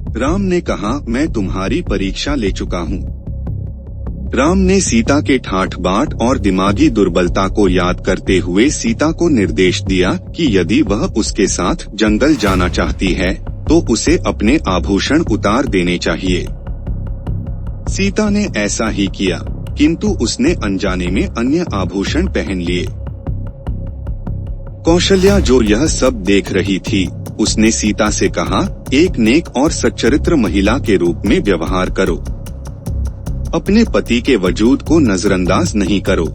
राम ने कहा, मैं तुम्हारी परीक्षा ले चुका हूँ। राम ने सीता के ठाठ बाट और दिमागी दुर्बलता को याद करते हुए सीता को निर्देश दिया कि यदि वह उसके साथ जंगल जाना चाहती है तो उसे अपने आभूषण उतार देने चाहिए। सीता ने ऐसा ही किया, किंतु उसने अनजाने में अन्य आभूषण पहन लिए। कौशल्या जो यह सब देख रही थी, उसने सीता से कहा, एक नेक और सच्चरित्र महिला के रूप में व्यवहार करो। अपने पति के वजूद को नजरअंदाज नहीं करो।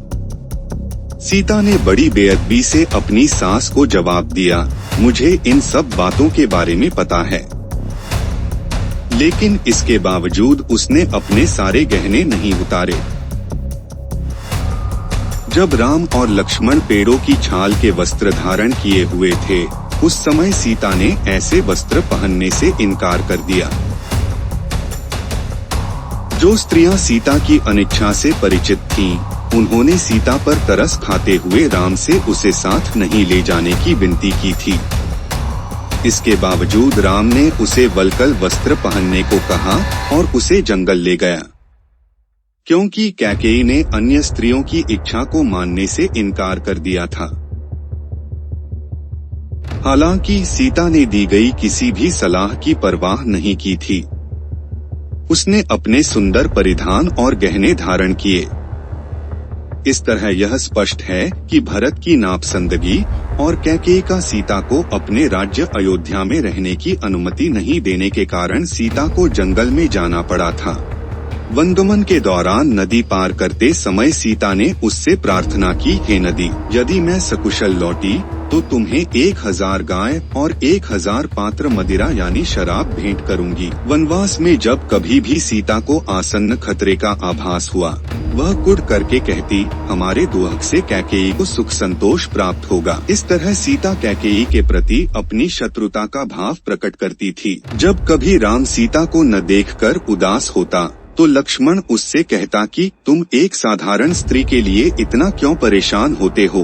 सीता ने बड़ी बेअदबी से अपनी सास को जवाब दिया, मुझे इन सब बातों के बारे में पता है। लेकिन इसके बावजूद उसने अपने सारे गहने नहीं उतारे। जब राम और लक्ष्मण पेड़ों की छाल के वस्त्र धारण किए हुए थे, उस समय सीता ने ऐसे वस्त्र पहनने से इनकार कर दिया। जो स्त्रियां सीता की अनिच्छा से परिचित थीं, उन्होंने सीता पर तरस खाते हुए राम से उसे साथ नहीं ले जाने की विनती की थी। इसके बावजूद राम ने उसे वल्कल वस्त्र पहनने को कहा और उसे जंगल ले गया, क्योंकि कैकेयी ने अन्य स्त्रियों की इच्छा को मानने से इनकार कर दिया था। हालांकि सीता ने दी गई किसी भी सलाह की परवाह नहीं की थी। उसने अपने सुंदर परिधान और गहने धारण किए। इस तरह यह स्पष्ट है कि भरत की नापसंदगी और कैकेयी का सीता को अपने राज्य अयोध्या में रहने की अनुमति नहीं देने के कारण सीता को जंगल में जाना पड़ा था। वनगमन के दौरान नदी पार करते समय सीता ने उससे प्रार्थना की, हे नदी, यदि मैं सकुशल लौटी तो तुम्हें 1000 गाय और 1000 पात्र मदिरा यानी शराब भेंट करूंगी। वनवास में जब कभी भी सीता को आसन्न खतरे का आभास हुआ, वह कुढ़ करके कहती, हमारे दुख से कैकेयी को सुख संतोष प्राप्त होगा। इस तरह सीता कैकेयी के प्रति अपनी शत्रुता का भाव प्रकट करती थी। जब कभी राम सीता को न देखकर उदास होता तो लक्ष्मण उससे कहता कि तुम एक साधारण स्त्री के लिए इतना क्यों परेशान होते हो।